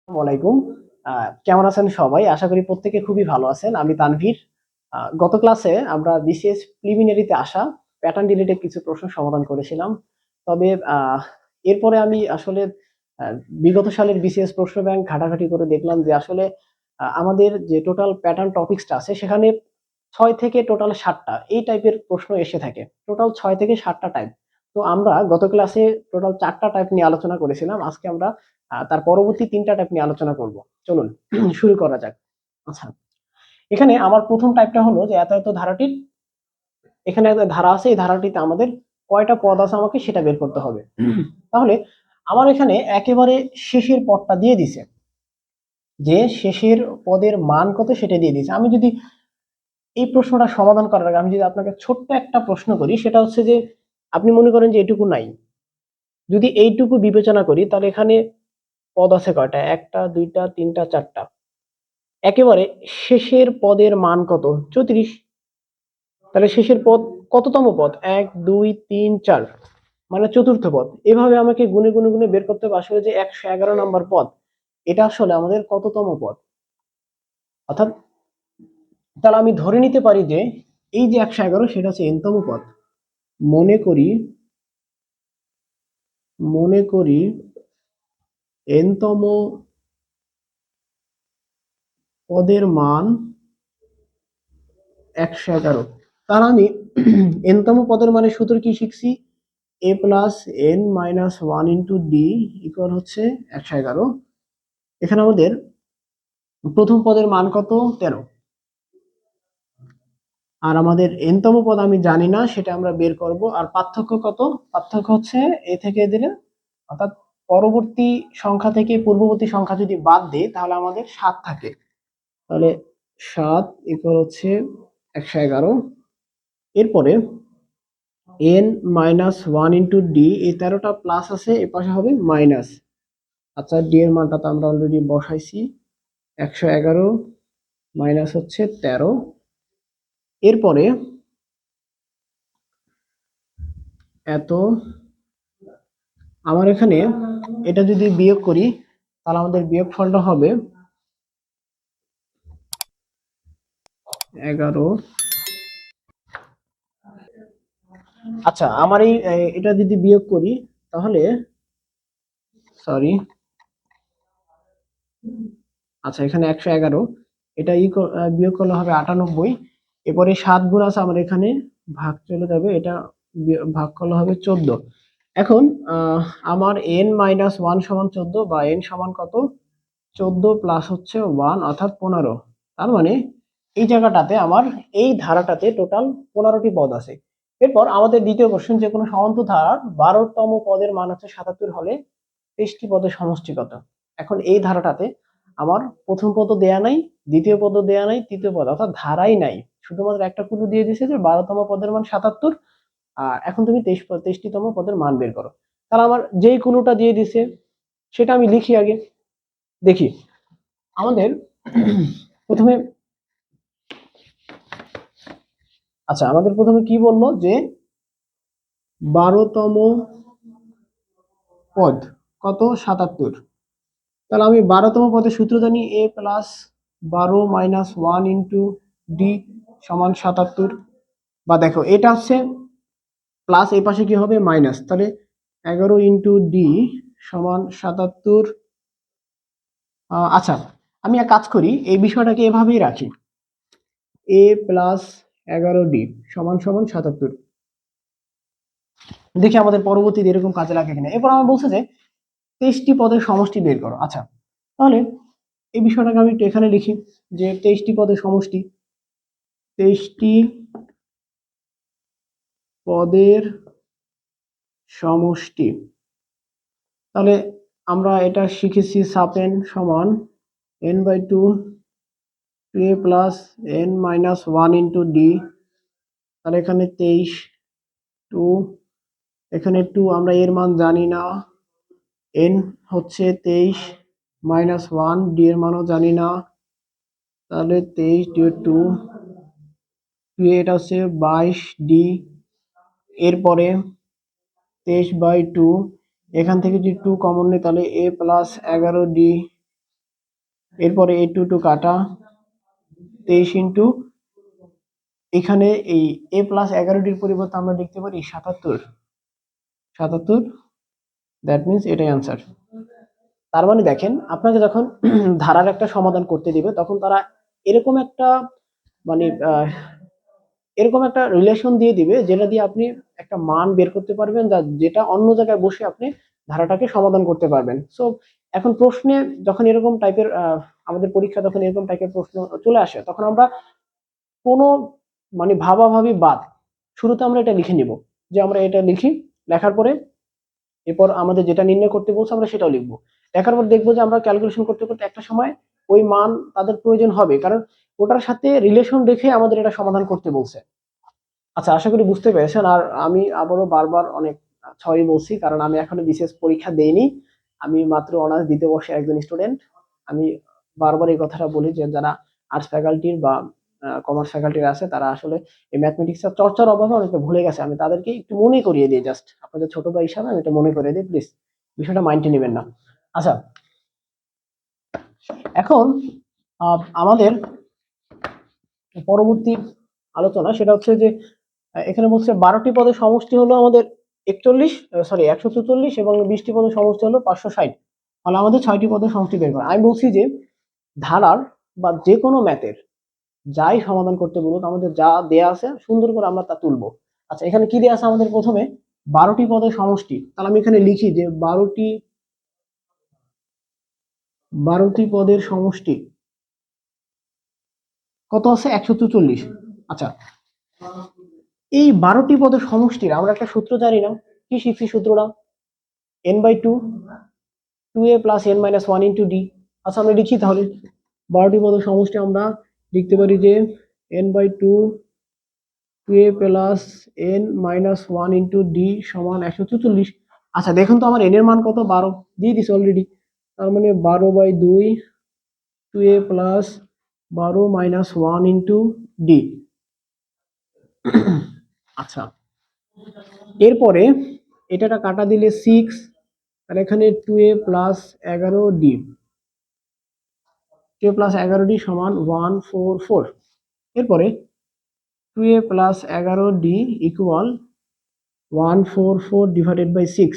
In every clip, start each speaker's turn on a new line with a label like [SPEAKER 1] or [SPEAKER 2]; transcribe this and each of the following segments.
[SPEAKER 1] ওয়ালাইকুম। কেমন আছেন সবাই? আশা করি প্রত্যেকে খুবই ভালো আছেন। আমি তানভীর। গত ক্লাসে আমরা বিসিএস প্রিলিমিনারিতে আসা প্যাটার্ন রিলেটেড কিছু প্রশ্ন সমাধান করেছিলাম। তবে এরপরে আমি আসলে আ বিগত সালের বিসিএস প্রশ্ন ব্যাংক ঘাটাঘাটি করে দেখলাম যে আসলে আমাদের যে টোটাল প্যাটার্ন টপিকসটা আছে সেখানে ৬ থেকে টোটাল ৭ টা এই টাইপের প্রশ্ন এসে থাকে। টোটাল ৬ থেকে ৭ টা টাইপ। তো আমরা গত ক্লাসে টোটাল ৪ টা টাইপ নিয়ে আলোচনা করেছিলাম। আজকে আমরা তার পরবর্তী ৩ টা টাইপ নিয়ে আলোচনা করব। চলুন শুরু করা যাক। আচ্ছা, এখানে আমার ১ম টাইপটা হলো যে এত ধারাটির এখানে একটা ধারা আছে, এই ধারাটিতে আমাদের কয়টা পদ আছে আমাকে সেটা বের করতে হবে। তাহলে আমার এখানে একেবারে শেষের পদটা দিয়ে দিছে। যে শেষের পদের মান কত সেটা দিয়ে দিয়েছে। আমি যদি এই প্রশ্নটা সমাধান করার আগে আমি যদি আপনাকে ছোট্ট একটা প্রশ্ন করি, সেটা হচ্ছে যে আপনি মনে করেন যে এটুকু নাই। যদি এইটুকু বিবেচনা করি তাহলে এখানে পদ আছে কয়টা? ১ টা, ২ টা, ৩ টা, ৪ টা। একেবারে শেষের পদের মান কত? ৩৪। তাহলে শেষের পদ কততম পদ? ১, ২, ৩, ৪ মানে চতুর্থ পদ। এভাবে আমাকে গুনে বের করতে হবে আসলে যে ১১১ নাম্বার পদ এটা আসলে আমাদের কততম পদ। অর্থাৎ তাহলে আমি ধরে নিতে পারি যে এই যে ১১১ সেটা হচ্ছে n তম পদ। মনে করি n তম পদের মান ১১১। তাহলে আমি n তম পদের মানে সূত্র কি শিখছি? a plus n minus one into D equal হচ্ছে ১১১। এখানে আমাদের প্রথম পদের মান কত? ১৩। আর আমাদের n তম পদ আমি জানি না, সেটা আমরা বের করব। আর পার্থক্য কত? পার্থক্য হচ্ছে এ থেকে দিলে, অর্থাৎ পরবর্তী সংখ্যা থেকে পূর্ববর্তী সংখ্যা যদি বাদ দিই তাহলে আমাদের ৭ থাকে। তাহলে ৭ ইকুয়াল হচ্ছে ১১১। এরপরে n minus one into D, এই ১৩টা প্লাস আছে, এ পাশে হবে মাইনাস। আচ্ছা, ডি এর মানটা তো আমরা অলরেডি বসাইছি। ১১১ মাইনাস হচ্ছে ১৩। এরপরে এত, আমার এখানে এটা যদি বিয়োগ করি তাহলে আমাদের বিয়োগ ফলটা হবে ১১। আচ্ছা, আমার এটা যদি বিয়োগ করি তাহলে, সরি, আচ্ছা এখানে ১১১, এটা বিয়োগ করলে হবে ৯৮। এরপরে ৭ গুণ আছে আমার এখানে, ভাগ চলে যাবে, এটা ভাগ করলে হবে ১৪। এখন আমার n মাইনাস ওয়ান সমান ১৪, বা n সমান কত? ১৪ প্লাস হচ্ছে 1 অর্থাৎ ১৫। তার মানে এই জায়গাটাতে আমার এই ধারাটাতে টোটাল ১৫টি পদ আছে। এরপর আমাদের দ্বিতীয় কোশ্চেন, যে কোনো সমান্তর ধারার ১২তম পদের মান হচ্ছে ৭৭ হলে ২৩টি পদের সমষ্টি কত? এখন এই ধারাটাতে আমার প্রথম পদও দেয়া নাই, দ্বিতীয় পদও দেয়া নাই, তৃতীয় পদ অর্থাৎ ধারাই নাই। শুধুমাত্র একটা ক্লু দিয়ে দিয়েছে যে ১২তম পদের মান ৭৭। আর এখন তুমি ২৩তম পদের মান বের করো। তাহলে আমার যেই ক্লুটা দিয়ে দিছে সেটা আমি লিখি আগে। দেখি আমাদের প্রথমে, আচ্ছা আমাদের প্রথমে কি বললো যে ১২তম পদ কত? ৭৭। তাহলে আমি ১২তম পদের সূত্র জানি, a plus ১২ minus one into D সমান ৭৭। বা দেখো এটা হচ্ছে প্লাস, এই পাশে কি হবে? মাইনাস। তাহলে ১১ ইন্টু ডি সমান ৭৭। আচ্ছা, আমি এক কাজ করি, এই বিষয়টাকে এভাবেই রাখি, a প্লাস ১১ ডি সমান সমান ৭৭। দেখি আমাদের পরবর্তীতে এরকম কাজে লাগে কিনা। এরপর আমার বলছে যে ২৩টি পদের সমষ্টি বের করো। আচ্ছা, তাহলে এই বিষয়টাকে আমি একটু এখানে লিখি যে ২৩টি পদের সমষ্টি, ২৩টি পদের সমষ্টি। তাহলে আমরা এটা শিখেছি, সাপ n সমান n/2 a plus n minus one into D. তাহলে এখানে ২৩, 2, এখানে 2 আমরা এর মান জানি না, n হচ্ছে ২৩ মাইনাস ওয়ান, ডি এর মানও জানি না। তাহলে ২৩ ডিভাইড 2, এটা হচ্ছে ২২ ডি। এরপরে ২৩/2, এখান থেকে যদি 2 কমন নেই তাহলে a প্লাস ১১ ডি এরপরে 8 টু কাটা 23 ইন্টু এখানে এই a প্লাস 11টির পরিবর্তে আমরা লিখতে পারি 77, দ্যাট মিনস এটাই আনসার। তার মানে দেখেন আপনাকে যখন ধারার একটা সমাধান করতে দিবে তখন তারা এরকম একটা মানে এরকম একটা রিলেশন দিয়ে দিবে যেটা দিয়ে আপনি একটা মান বের করতে পারবেন, যেটা অন্য জায়গায় বসে আপনি ধারাটাকে সমাধান করতে পারবেন। সো এখন প্রশ্নে যখন এরকম টাইপের আমাদের পরীক্ষা যখন এরকম টাইপের প্রশ্ন চলে আসে তখন আমরা কোনো মানে ভাবাভাবি বাদ শুরুতে আমরা এটা লিখে নিব, যে আমরা এটা লিখি, লেখার পরে এরপর আমাদের যেটা নির্ণয় করতে বলছে আমরা সেটাও লিখবো। লেখার পর দেখবো যে আমরা ক্যালকুলেশন করতে করতে একটা সময় ওই মান তাদের প্রয়োজন হবে, কারণ ওটার সাথে রিলেশন রেখে আমাদের এটা সমাধান করতে বলছে। আচ্ছা, আশা করি বুঝতে পেরেছেন। আর আমি আবারও বারবার অনেক সরি বলছি, কারণ আমি এখনো বিশেষ পরীক্ষা দেইনি, আমি মাত্র অনার্স দিতে বসে একজন স্টুডেন্ট। আমি বারবার এই কথাটা বলি যে যারা আর্টস ফ্যাকাল্টির বা কমার্স ফ্যাকাল্টির আছে তারা আসলে এই ম্যাথমেটিক্সের চর্চার অভাবে অনেকটা ভুলে গেছে। আমি তাদেরকে একটু মনে করিয়ে দিই, জাস্ট আপনাদের ছোট ভাই হিসাবে আমি এটা মনে করিয়ে দিই, প্লিজ বিষয়টা মাইন্ডে নেবেন না। আচ্ছা, এখন আমাদের পরবর্তী আলোচনা সেটা হচ্ছে যে এখানে বলছে 12টি পদের সমষ্টি হলো আমাদের 144 এবং 20টি পদের সমষ্টি হলো 560। তাহলে আমাদের 6টি পদের সমষ্টি বের করা। আমি বলছি যে ধারার বা যে কোনো ম্যাথের যাই সমাধান করতে বলুক আমাদের যা দেয়া আছে সুন্দর করে আমরা তা তুলবো। আচ্ছা, এখানে কি দেয়া আছে আমাদের? প্রথমে 12টি পদের সমষ্টি, তাহলে আমি এখানে লিখি যে 12টি পদের সমষ্টি কত আছে? 144। আচ্ছা, এই 12টি পদের সমষ্টির আমরা একটা সূত্র জানি না, কি শিখছি সূত্রটা? n/2 2a plus n minus 1 into D. আচ্ছা, আমরা লিখি তাহলে 12টি পদের সমষ্টি আমরা লিখতে পারি যে n/2 2a plus n minus 1 into D সমান 144। আচ্ছা, দেখুন তো আমার n এর মান কত? 12 দিয়ে দিছি অলরেডি। তার মানে 12/2 2a plus 12 minus 1 into D. আচ্ছা, এরপরে এটা কাটা দিলে 6, তাহলে এখানে 2a plus 11d, 2a plus 11d সমান 144। এরপরে 2a plus 11d equal 144 divided by 6।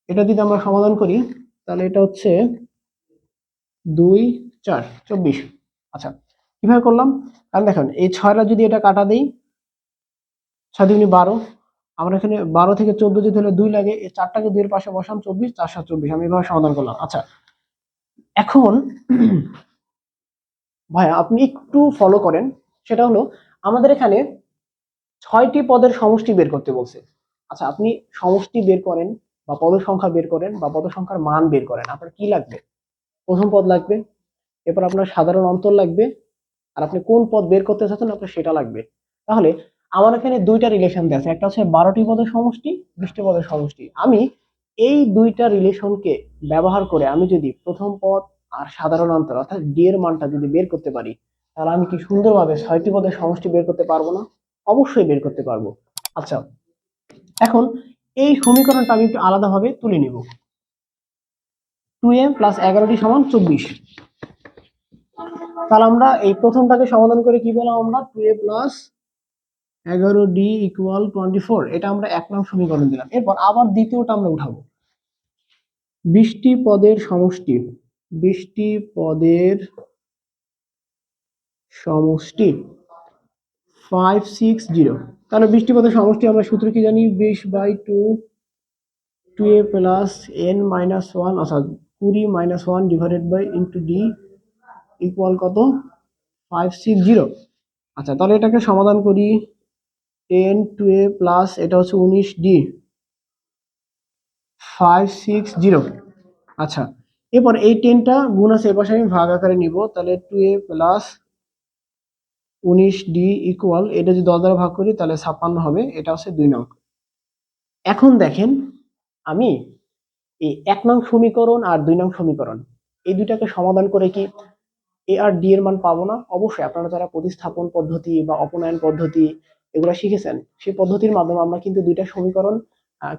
[SPEAKER 1] এটা যদি আমরা সমাধান করি তাহলে এটা হচ্ছে 2 4 24। আচ্ছা, কিভাবে করলাম? কারণ দেখেন এই 6টা যদি এটা কাটা দিই, 6 দুগুণে 12, আমরা এখানে 12 থেকে 14 যেতে হলে 2 লাগে, এই 4টাকে 2 এর পাশে বসাম, 24 4 7 24। আমি এভাবে সমাধান করলাম। আচ্ছা, এখন ভাই আপনি একটু ফলো করেন, সেটা হলো আমাদের এখানে 6টি পদের সমষ্টি বের করতে বলছে। আচ্ছা, আপনি সমষ্টি বের করেন বা পদ সংখ্যা বের করেন বা পদ সংখ্যার মান বের করেন, আপনার কি লাগবে? প্রথম পদ লাগবে, এরপর আপনার সাধারণ অন্তর লাগবে, আর আপনি কোন পদ বের করতে চাচ্ছেন আপনার সেটা লাগবে। তাহলে আমার এখানে দুইটা রিলেশন দেওয়া আছে, একটা হচ্ছে 12টি পদের সমষ্টি, 20টি পদের সমষ্টি। আমি এই দুইটা রিলেশনকে ব্যবহার করে আমি যদি প্রথম পদ আর সাধারণ অন্তর অর্থাৎ ডি এর মানটা যদি বের করতে পারি, তাহলে আমি কি সুন্দরভাবে 6টি পদের সমষ্টি বের করতে পারবো না? অবশ্যই বের করতে পারবো। আচ্ছা, এখন এই সমীকরণটা আমি একটু আলাদাভাবে তুলে নিব। 2a প্লাস 11d সমান 24। তাহলে আমরা এই প্রথমটাকে সমাধান করে কি পেলাম? আমরা 2a প্লাস 11d ইকুয়াল 24, এটা আমরা 1 নং সমীকরণ দিলাম। এরপর আবার দ্বিতীয়টা আমরা উঠাবো, 20টি পদের সমষ্টি, 20টি পদের সমষ্টি 560। তাহলে 20টি পদের সমষ্টি আমরা সূত্র কি জানি? 20/2 2a প্লাস n মাইনাস 1 অর্থাৎ 20 minus 1 divided by into D equal কত? 560। আচ্ছা, তাহলে এটাকে সমাধান করি। 10 2a প্লাস এটা হচ্ছে 19d 560। আচ্ছা, এরপর এই 10টা গুণ আছে এর পাশে আমি ভাগ আকারে নিব, তাহলে 2a প্লাস 19d ইকুয়াল, এটা যদি 10 দ্বারা ভাগ করি তাহলে 56 হবে। এটা হচ্ছে 2 নং। এখন দেখেন আমি এই 1 নং সমীকরণ আর 2 নং সমীকরণ এই দুইটাকে সমাধান করে কি এ আর ডি এর মান পাবো না? অবশ্যই আপনারা যারা প্রতিস্থাপন পদ্ধতি বা অপনয়ন পদ্ধতি এগুলো শিখেছেন, সেই পদ্ধতির মাধ্যমে আমরা কিন্তু দুইটা সমীকরণ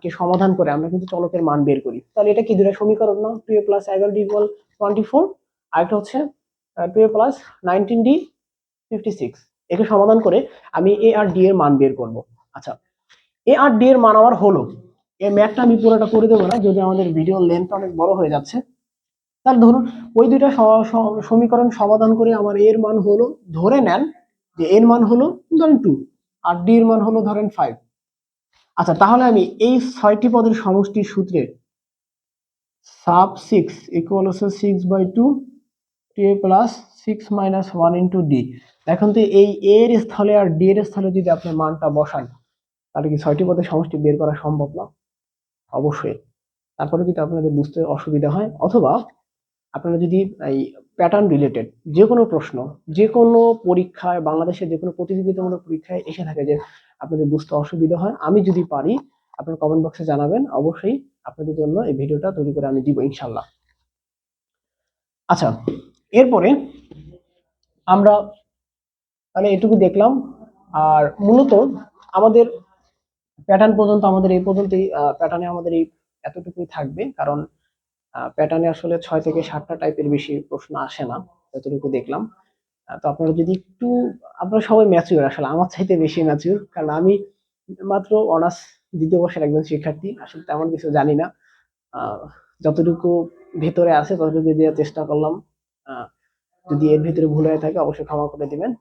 [SPEAKER 1] কে সমাধান করে আমরা কিন্তু চলকের মান বের করি। তাহলে এটা কি দুইটা সমীকরণ না? 2a প্লাস 11d ইকুয়াল 24, আরেকটা হচ্ছে 12 প্লাস 19d 56। একে সমাধান করে আমি এ আর ডি এর মান বের করব। আচ্ছা, এ আর ডি এর মান আমার হলো, এই ম্যাথটা আমি পুরোটা করে দেবো না, যদি আমাদের ভিডিও লেন্থ অনেক বড় হয়ে যাচ্ছে। তাহলে ধরুন ওই দুইটা সমীকরণ সমাধান করে আমার এর মান হলো, ধরে নেন যে এর মান হলো ধরেন 2 আর ডি এর মান হলো ধরেন 5। আচ্ছা, তাহলে আমি এই 6টি পদের সমষ্টির সূত্রে সাব 6 ইকুয়াল হচ্ছে 6/2 a plus 6 minus 1 into D. এখন তো এই এ এর স্থলে আর ডি এর স্থলে যদি আপনি মানটা বসান, তাহলে কি 6টি পদের সমষ্টি বের করা সম্ভব না? অবশ্যই। তারপরে যদি আপনাদের বুঝতে অসুবিধা হয়, অথবা আপনারা যদি এই প্যাটার্ন রিলেটেড যে কোনো প্রশ্ন, যে কোনো পরীক্ষায়, বাংলাদেশের যে কোনো প্রতিযোগিতামূলক পরীক্ষায় এসে থাকে যে আপনাদের বুঝতে অসুবিধা হয়, আমি যদি পারি আপনার কমেন্ট বক্সে জানাবেন, অবশ্যই আপনাদের জন্য এই ভিডিওটা তৈরি করে আমি দিব ইনশাল্লাহ। আচ্ছা, এরপরে আমরা তাহলে এটুকু দেখলাম। আর মূলত আমাদের প্যাটার্ন পর্যন্ত, আমাদের এই পর্যন্তই, প্যাটার্নে আমাদের এই এতটুকুই থাকবে, কারণ প্যাটার্নে আসলে 6 থেকে 7টা টাইপের বেশি প্রশ্ন আসে না, যতটুকু দেখলাম। তো আপনারা যদি একটু, আপনারা সবাই ম্যাচিউর, আসলে আমার চাইতে বেশি ম্যাচিউর, কারণ আমি মাত্র অনার্স 2য় বর্ষের একজন শিক্ষার্থী, আসলে তেমন কিছু জানি না। আহ, যতটুকু ভেতরে আছে ততটুকু দেওয়ার চেষ্টা করলাম। আহ, যদি এর ভিতরে ভুল হয়ে থাকে অবশ্যই ক্ষমা করে দিবেন।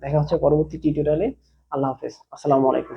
[SPEAKER 1] দেখা হচ্ছে পরবর্তী টিউটোরিয়ালে। আল্লাহ হাফেজ, আসসালামু আলাইকুম।